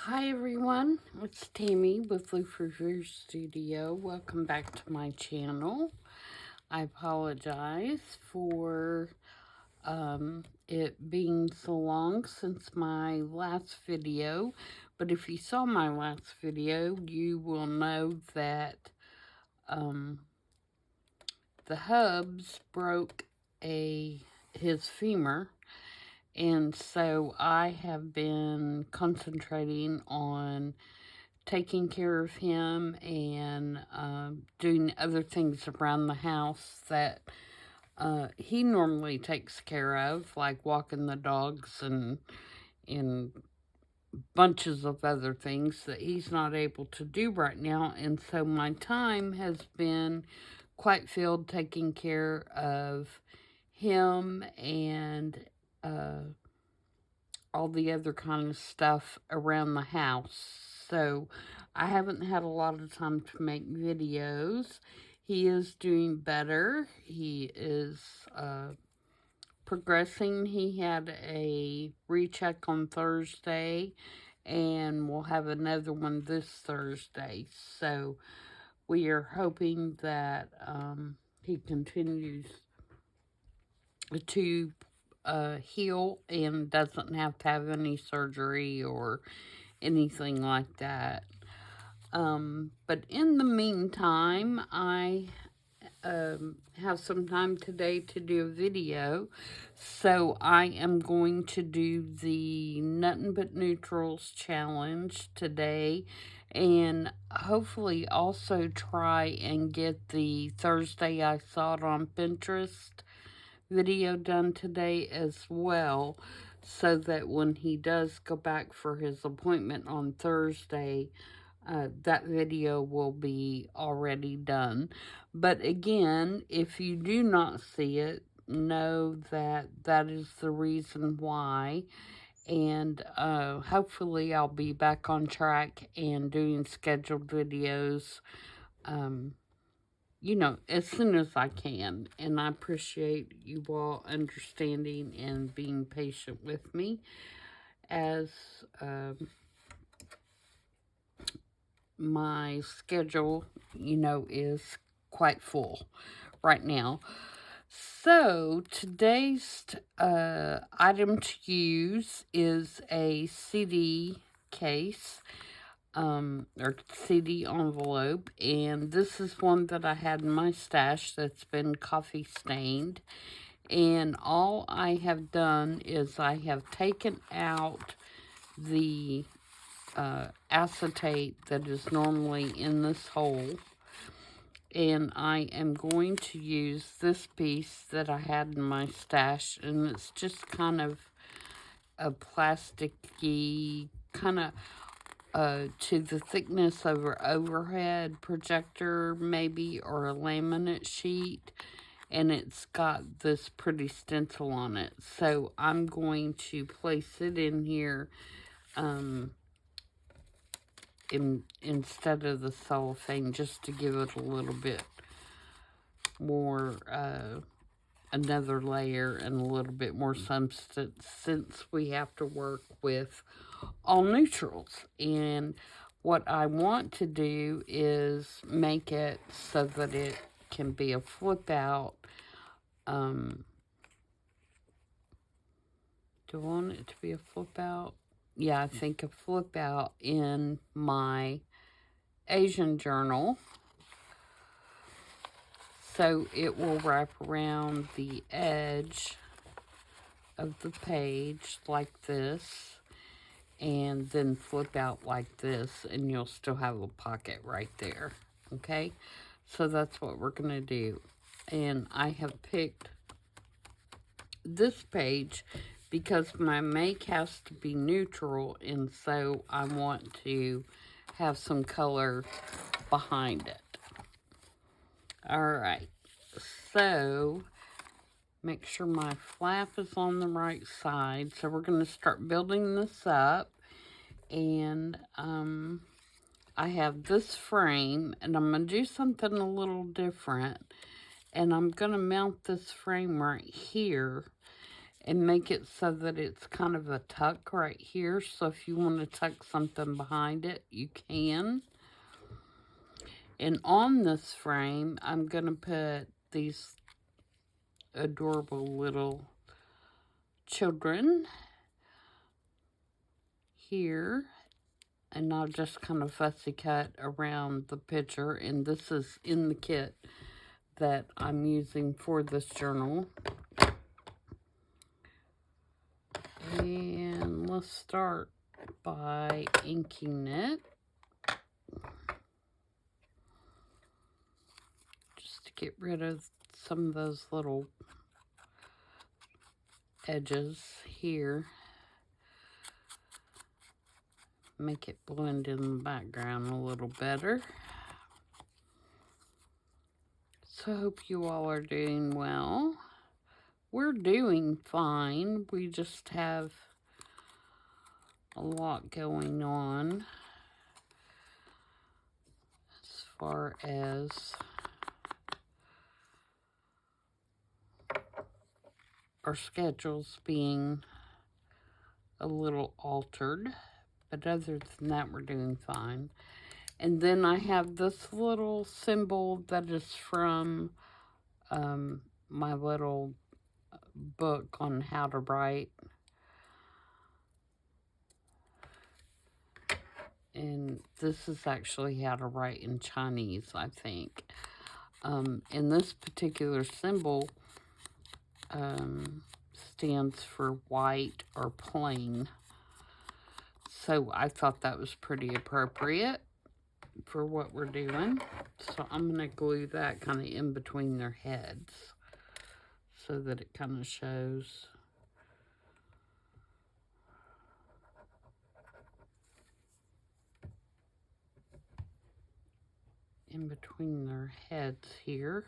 Hi everyone, it's Tammy with Frou-frou Studio. Welcome back to my channel. I apologize for it being so long since my last video, but if you saw my last video, you will know that the hubs broke his femur. And so I have been concentrating on taking care of him and doing other things around the house that he normally takes care of, like walking the dogs and bunches of other things that he's not able to do right now. And so my time has been quite filled taking care of him and all the other kind of stuff around the house. So I haven't had a lot of time to make videos. He is doing better. He is progressing. He had a recheck on Thursday, and we'll have another one this Thursday. So we are hoping that he continues to heal and doesn't have to have any surgery or anything like that. But in the meantime, I have some time today to do a video. So I am going to do the Nothing But Neutrals challenge today. And hopefully also try and get the Thursday I Saw It on Pinterest video done today as well, so that when he does go back for his appointment on Thursday, that video will be already done. But again, if you do not see it, know that that is the reason why. And hopefully I'll be back on track and doing scheduled videos as soon as I can. And I appreciate you all understanding and being patient with me as my schedule, is quite full right now. So today's item to use is a CD case. Or CD envelope, and this is one that I had in my stash that's been coffee stained, and all I have done is I have taken out the acetate that is normally in this hole, and I am going to use this piece that I had in my stash, and it's just kind of a plasticky kind of to the thickness of an overhead projector maybe, or a laminate sheet, and it's got this pretty stencil on it. So I'm going to place it in here instead of the cellophane, just to give it a little bit more another layer and a little bit more substance, since we have to work with all neutrals. And what I want to do is make it so that it can be a flip out. Do I want it to be a flip out? Yeah, I think a flip out in my Asian journal. So it will wrap around the edge of the page like this, and then flip out like this, and you'll still have a pocket right there. Okay, so that's what we're gonna do. And I have picked this page because my make has to be neutral, and so I want to have some color behind it. Alright, so make sure my flap is on the right side. So we're going to start building this up. And I have this frame, and I'm going to do something a little different. And I'm going to mount this frame right here. and make it so that it's kind of a tuck right here. So if you want to tuck something behind it, you can. And on this frame, I'm going to put these adorable little children here. And I'll just kind of fussy cut around the picture. And this is in the kit that I'm using for this journal. And let's start by inking it. Just to get rid of some of those little edges here. Make it blend in the background a little better. So I hope you all are doing well. We're doing fine. We just have a lot going on as far as our schedules being a little altered. But other than that, we're doing fine. And then I have this little symbol that is from my little book on how to write. And this is actually how to write in Chinese, I think. And this particular symbol stands for white or plain. So I thought that was pretty appropriate for what we're doing. So I'm going to glue that kind of in between their heads so that it kind of shows. In between their heads here.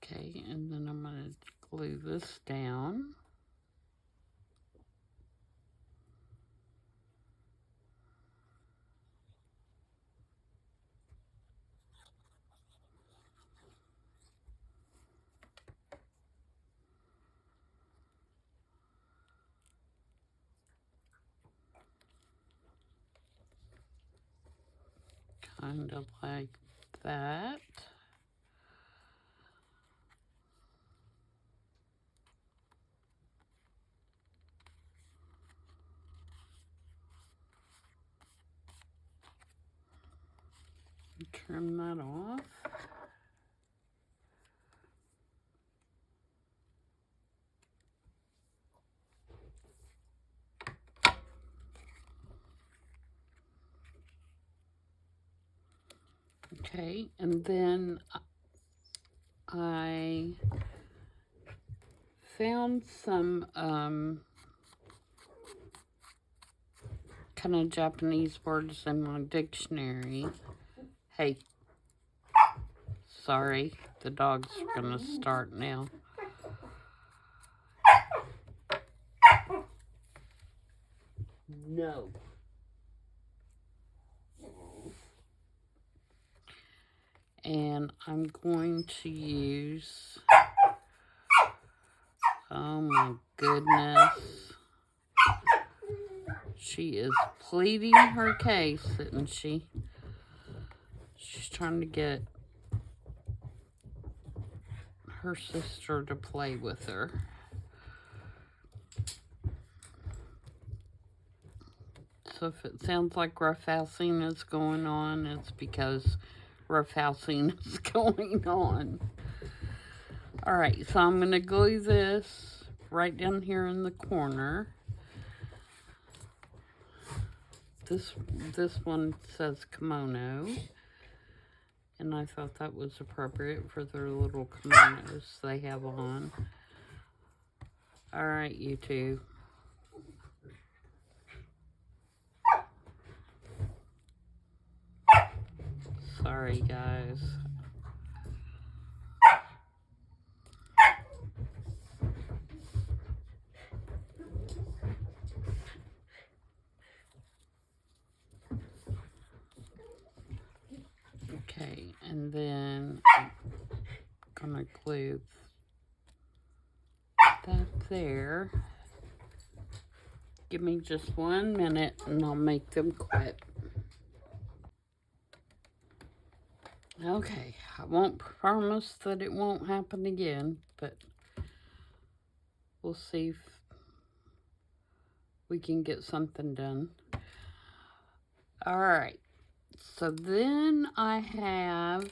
Okay, and then I'm going to glue this down. Kind of like that. Trim that off. Okay, and then I found some kind of Japanese words in my dictionary. Hey, sorry, the dog's gonna start now. No. And I'm going to use, oh my goodness. She is pleading her case, isn't she? She's trying to get her sister to play with her. So if it sounds like roughhousing is going on, it's because roughhousing is going on. Alright, so I'm going to glue this right down here in the corner. This one says kimono, and I thought that was appropriate for their little kimonos they have on. Alright, you two. Sorry, guys. Okay, and then I'm gonna glue that there. Give me just 1 minute and I'll make them quit. Okay, I won't promise that it won't happen again, but we'll see if we can get something done. All right, so then I have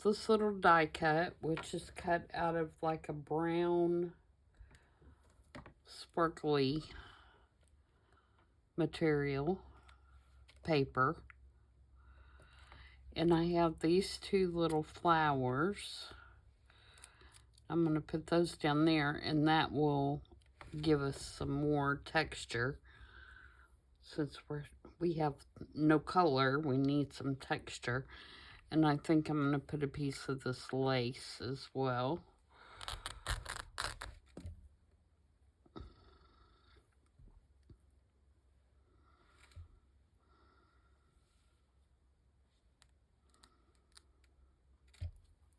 this little die cut, which is cut out of like a brown sparkly material, paper. And I have these 2 little flowers. I'm going to put those down there, and that will give us some more texture. Since we have no color, we need some texture. And I think I'm going to put a piece of this lace as well.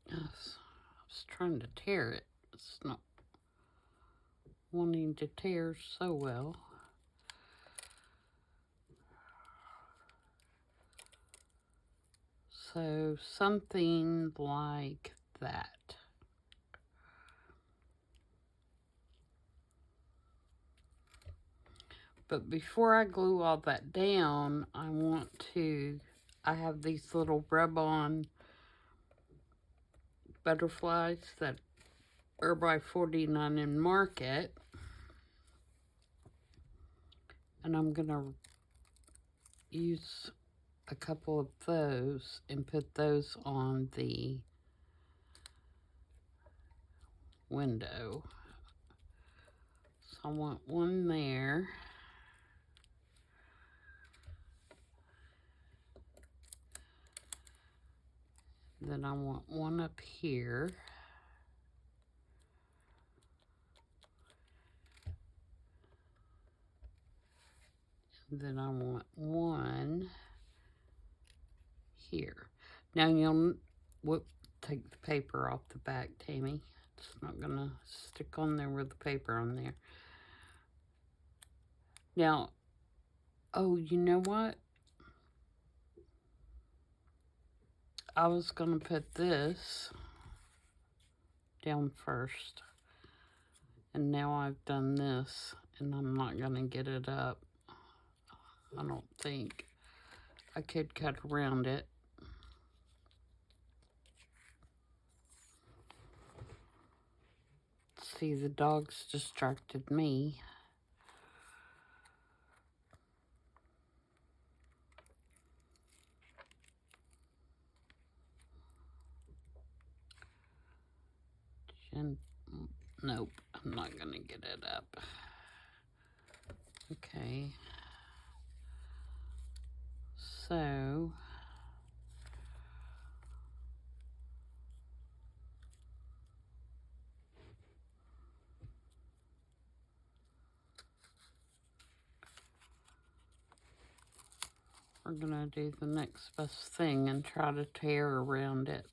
Yes, I was trying to tear it. It's not wanting to tear so well. So something like that. But before I glue all that down, I have these little rub-on butterflies that are by 49 in Market. And I'm going to use a couple of those and put those on the window. So I want one there. Then I want one up here. And then I want one here. Now you'll take the paper off the back, Tammy. It's not gonna stick on there with the paper on there. Now, oh, you know what? I was gonna put this down first. And now I've done this, and I'm not gonna get it up. I don't think. I could cut around it. See, the dogs distracted me. Nope, I'm not gonna get it up. Okay. So we're gonna do the next best thing and try to tear around it.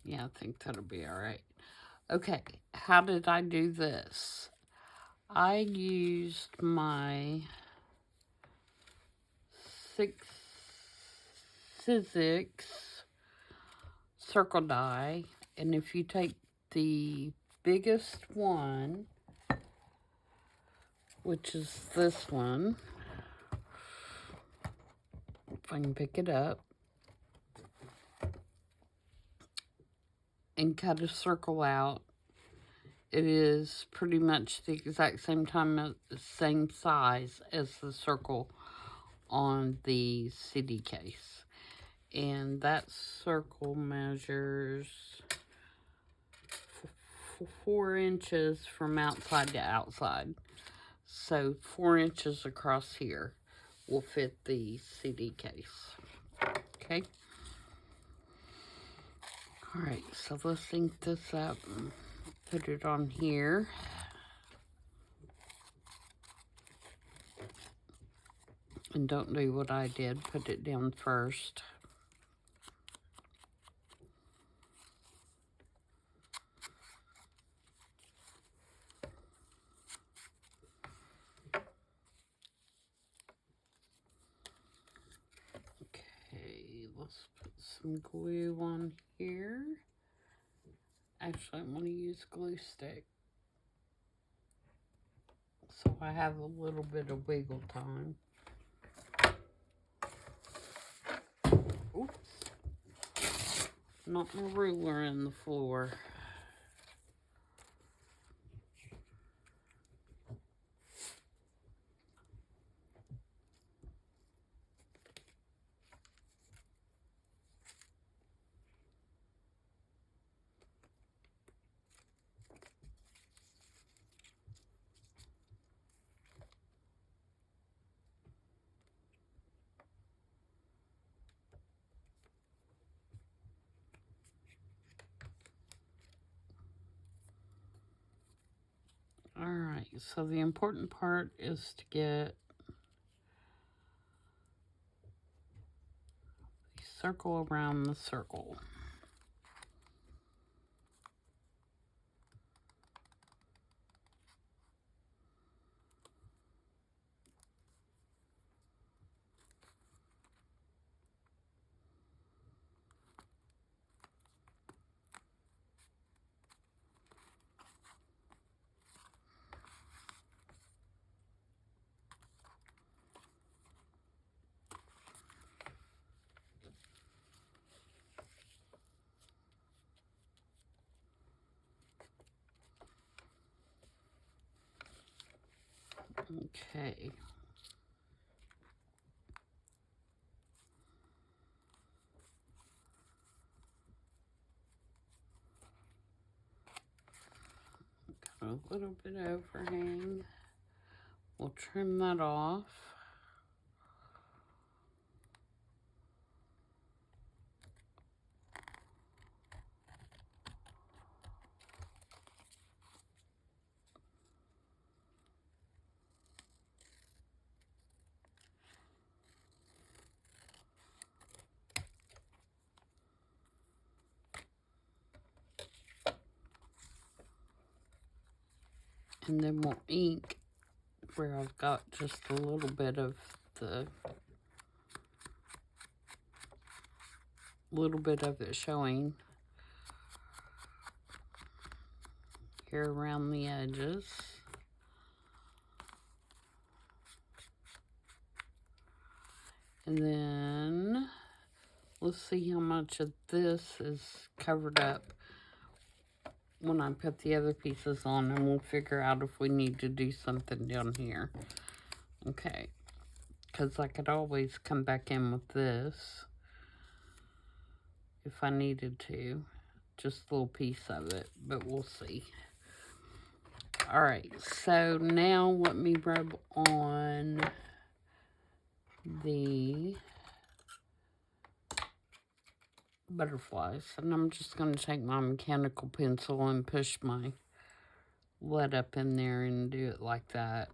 Yeah, I think that'll be all right. Okay, how did I do this? I used my 6-6 circle die, and if you take the biggest one, which is this one, if I can pick it up, and cut a circle out, it is pretty much the exact same size as the circle on the CD case. And that circle measures 4 inches from outside to outside. So 4 inches across here will fit the CD case. Okay. Alright, so let's ink this up and put it on here. And don't do what I did, put it down first. Okay, let's put some glue on here. Actually, I'm going to use glue stick, so I have a little bit of wiggle time. Oops. Knocked my ruler in the floor. Alright, so the important part is to get the circle around the circle. Okay. Got a little bit of overhang. We'll trim that off. And then we'll ink where I've got just a little bit of it showing here around the edges. And then let's see how much of this is covered up when I put the other pieces on, and we'll figure out if we need to do something down here. Okay, because I could always come back in with this if I needed to. Just a little piece of it, but we'll see. Alright, so now let me rub on the butterflies. And I'm just going to take my mechanical pencil and push my lead up in there and do it like that.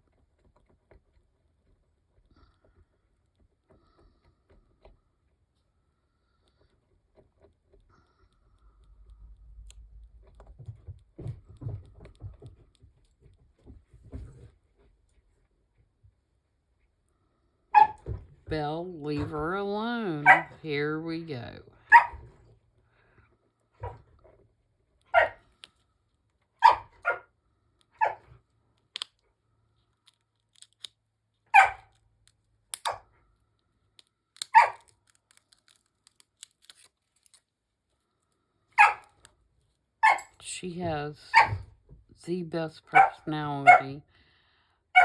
Belle, leave her alone. Here we go. She has the best personality.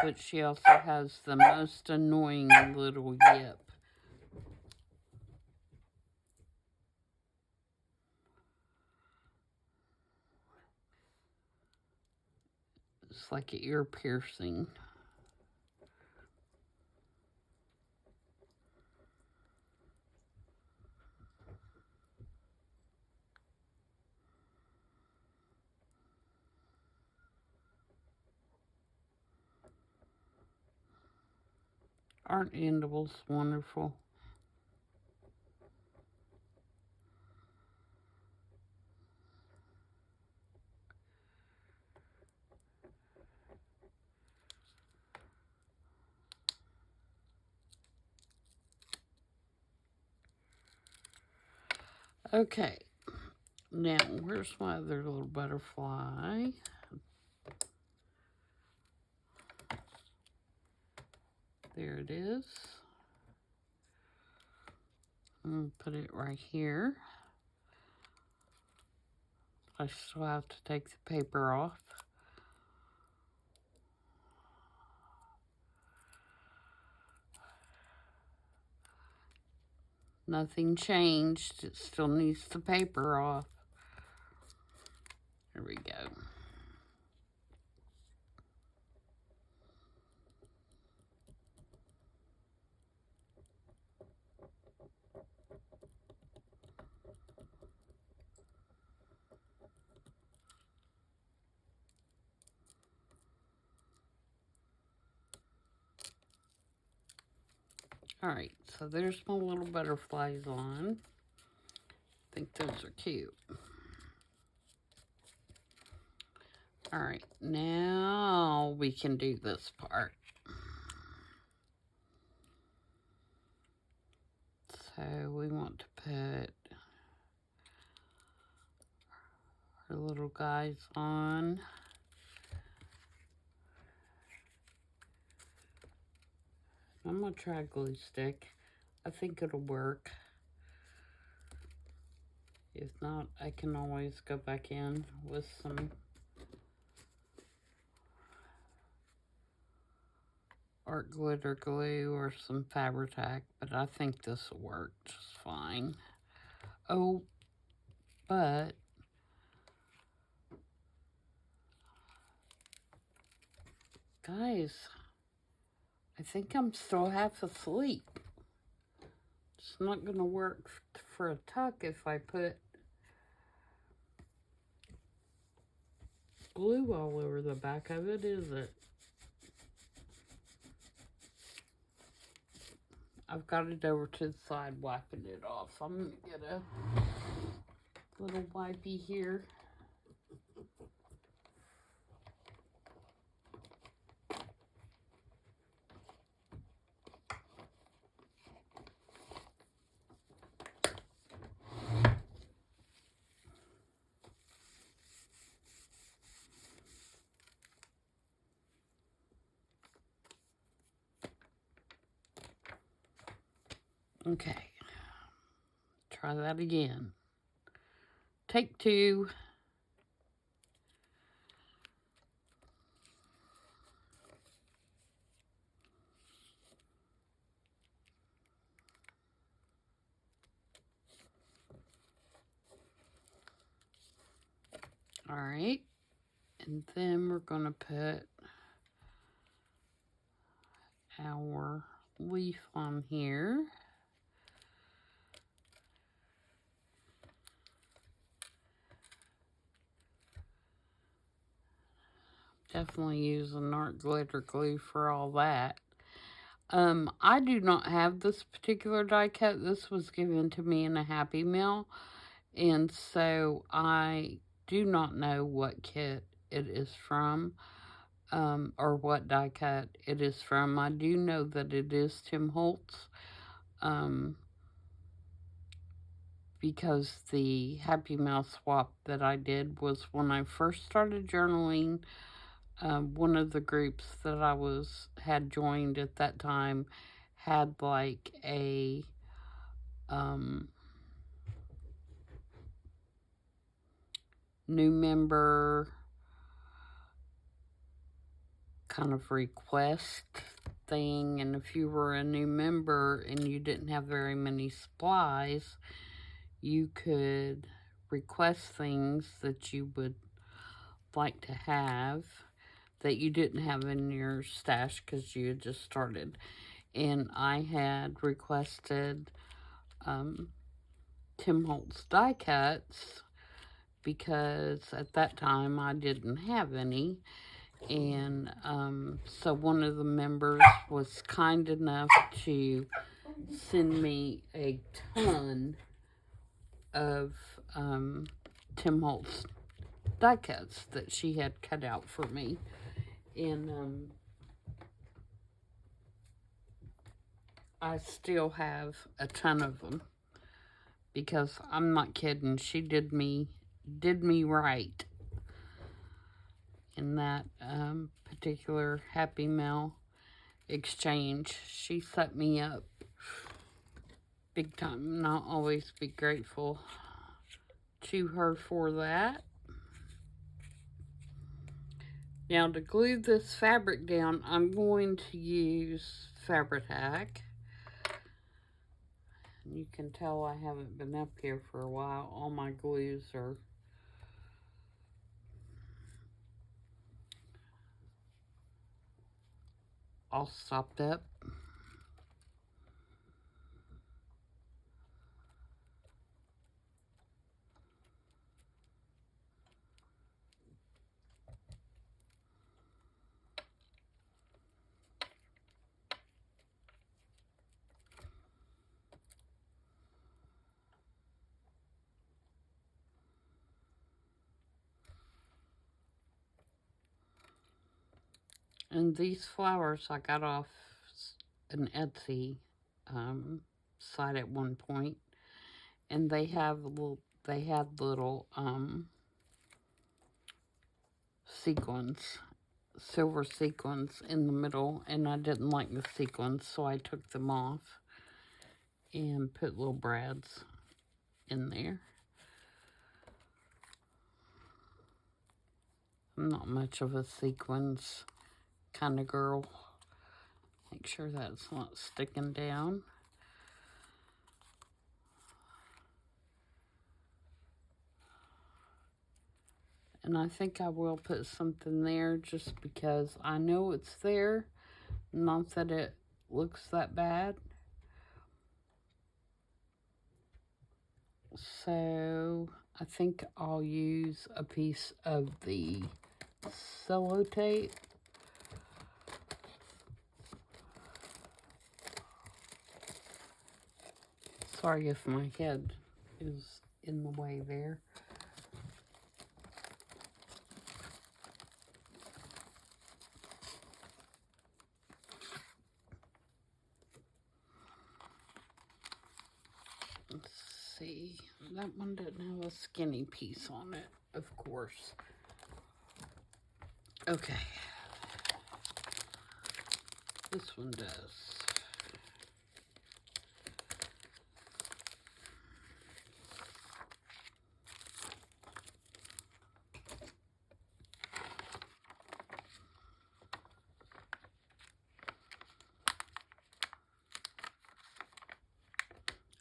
but she also has the most annoying little yip. It's like an ear piercing. Aren't animals wonderful? Okay, now where's my other little butterfly? There it is. I'm going to put it right here. I still have to take the paper off. Nothing changed. It still needs the paper off. There we go. Alright, so there's my little butterflies on. I think those are cute. Alright, now we can do this part. So we want to put our little guys on. I'm going to try a glue stick. I think it'll work. If not, I can always go back in with some art glitter glue or some Fabri-Tac, but I think this will work just fine. Oh, but guys, I think I'm still half asleep. It's not going to work for a tuck if I put glue all over the back of it, is it? I've got it over to the side wiping it off. I'm going to get a little wipey here. Okay, try that again. Take two. All right, and then we're going to put our leaf on here. Definitely use an art glitter glue for all that. I do not have this particular die cut. This was given to me in a Happy Meal, and so I do not know what kit it is from, or what die cut it is from. I do know that it is Tim Holtz, because the Happy Meal swap that I did was when I first started journaling. One of the groups that I had joined at that time had like a new member kind of request thing, and if you were a new member and you didn't have very many supplies, you could request things that you would like to have that you didn't have in your stash because you had just started. And I had requested Tim Holtz die cuts because at that time I didn't have any. And so one of the members was kind enough to send me a ton of Tim Holtz die cuts that she had cut out for me. And I still have a ton of them because I'm not kidding. She did me right in that particular Happy Mail exchange. She set me up big time, and I'll always be grateful to her for that. Now, to glue this fabric down, I'm going to use Fabric Hack. You can tell I haven't been up here for a while. All my glues are all stopped up. And these flowers I got off an Etsy site at one point, and they had little sequins, silver sequins in the middle, and I didn't like the sequins, so I took them off and put little brads in there. I'm not much of a sequins kind of girl. Make sure that's not sticking down. And I think I will put something there just because I know it's there. Not that it looks that bad. So I think I'll use a piece of the sellotape. Sorry if my head is in the way there. Let's see. That one doesn't have a skinny piece on it, of course. Okay. This one does.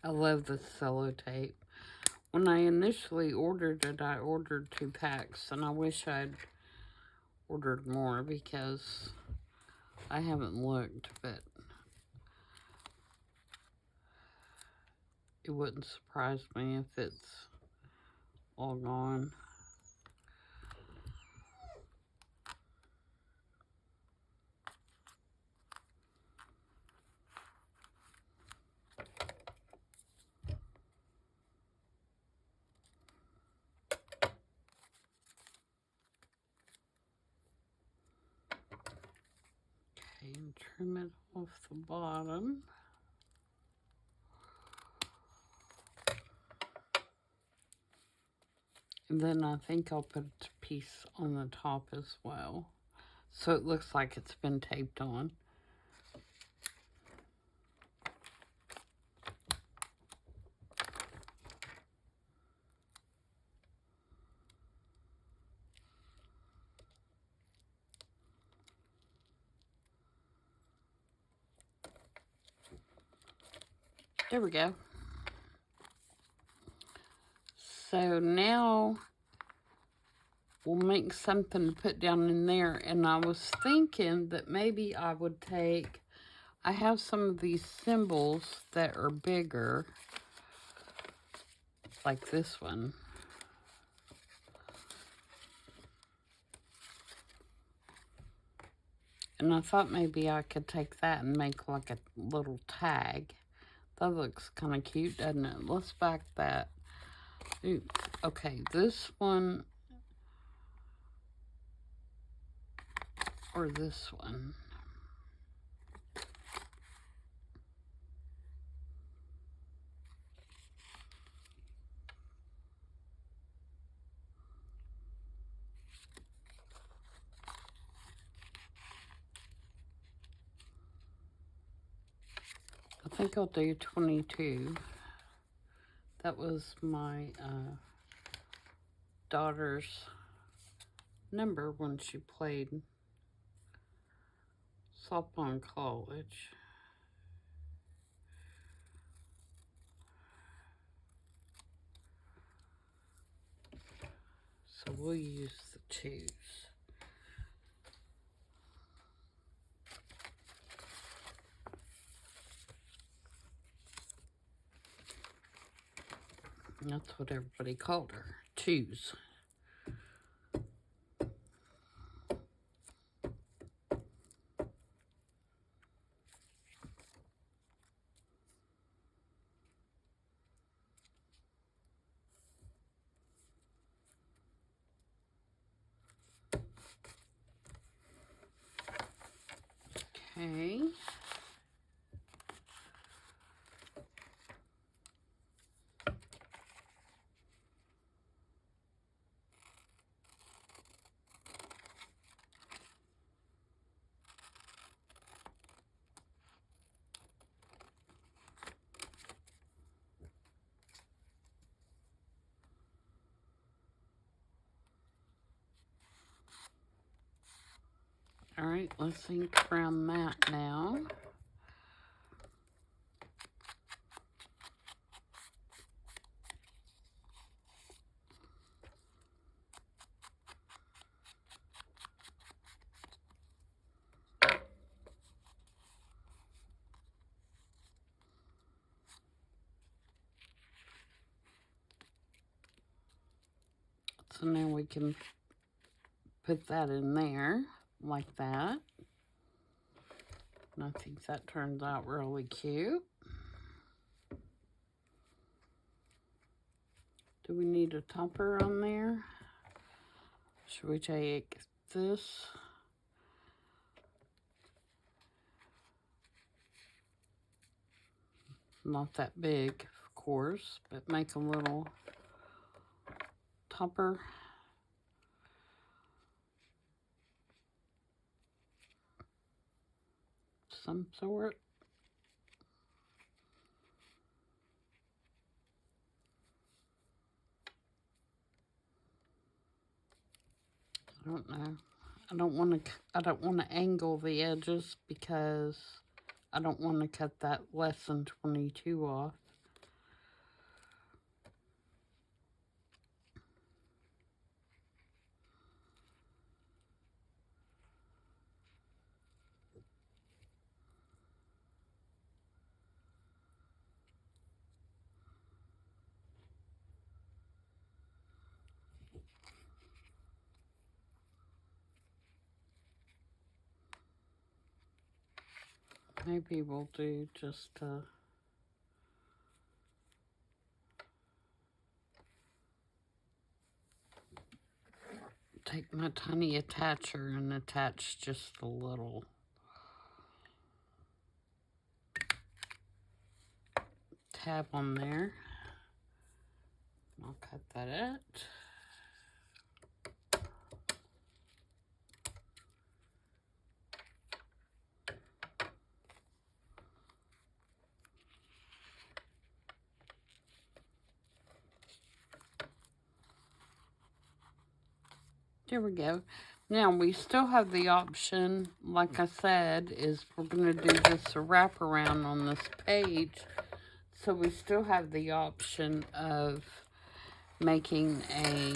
I love this sellotape. When I initially ordered it, I ordered 2 packs, and I wish I'd ordered more because I haven't looked, but it wouldn't surprise me if it's all gone. Okay, and trim it off the bottom. And then I think I'll put a piece on the top as well, so it looks like it's been taped on. There we go. So now we'll make something to put down in there. And I was thinking that maybe I would take, I have some of these symbols that are bigger, like this one. And I thought maybe I could take that and make like a little tag. That looks kind of cute, doesn't it? Let's back that. Ooh, okay, this one or this one. I think I'll do 22. That was my daughter's number when she played softball in college. So we'll use the 2s. That's what everybody called her, 2s. Okay. All right, let's ink around that now. So now we can put that in there like that. And I think that turns out really cute. Do we need a topper on there? Should we take this? Not that big, of course, but make a little topper. Some sort. I don't know. I don't want to angle the edges because I don't want to cut that less than 22 off. Maybe we'll do just take my tiny attacher and attach just a little tab on there. I'll cut that out. There we go. Now we still have the option, like I said, is we're going to do this wraparound on this page. So we still have the option of making a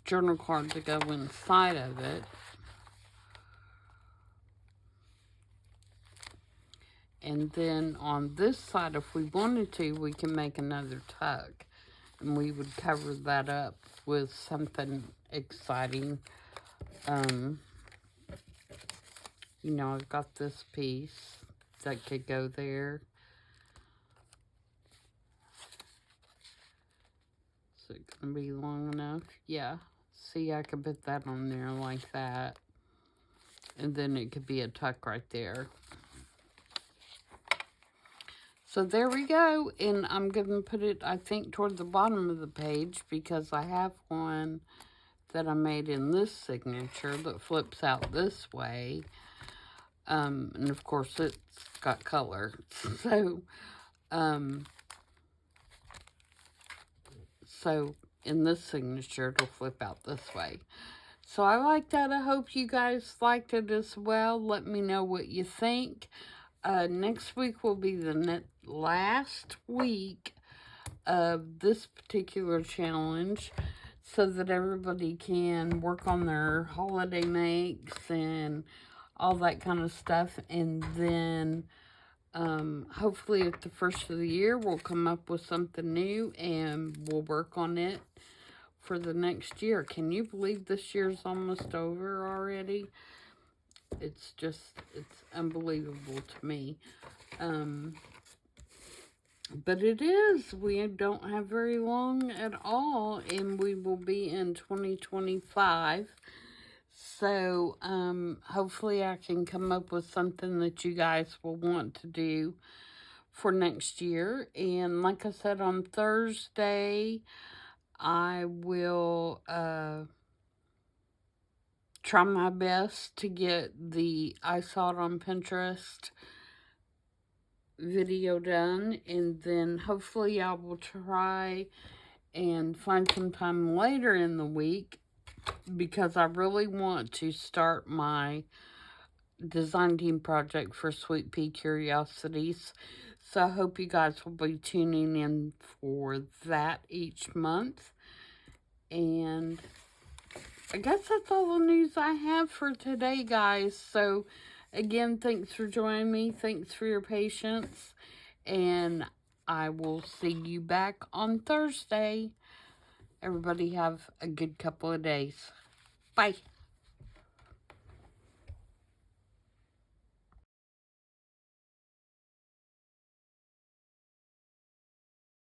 journal card to go inside of it. And then on this side, if we wanted to, we can make another tuck. And we would cover that up with something exciting. You know, I've got this piece that could go there. Is it going to be long enough? Yeah. See, I could put that on there like that. And then it could be a tuck right there. So there we go. And I'm going to put it, I think, toward the bottom of the page because I have one that I made in this signature that flips out this way. And of course, it's got color. So in this signature, it'll flip out this way. So I like that. I hope you guys liked it as well. Let me know what you think. Next week will be the last week of this particular challenge so that everybody can work on their holiday makes and all that kind of stuff. And then hopefully at the first of the year, we'll come up with something new and we'll work on it for the next year. Can you believe this year's almost over already? It's unbelievable to me. But it is. We don't have very long at all, and we will be in 2025. So, hopefully I can come up with something that you guys will want to do for next year. And like I said, on Thursday, I will try my best to get the I Saw It on Pinterest video done, and then hopefully I will try and find some time later in the week because I really want to start my design team project for Sweet Pea Curiosities. So I hope you guys will be tuning in for that each month. And I guess that's all the news I have for today, guys. So again, thanks for joining me. Thanks for your patience. And I will see you back on Thursday. Everybody have a good couple of days. Bye.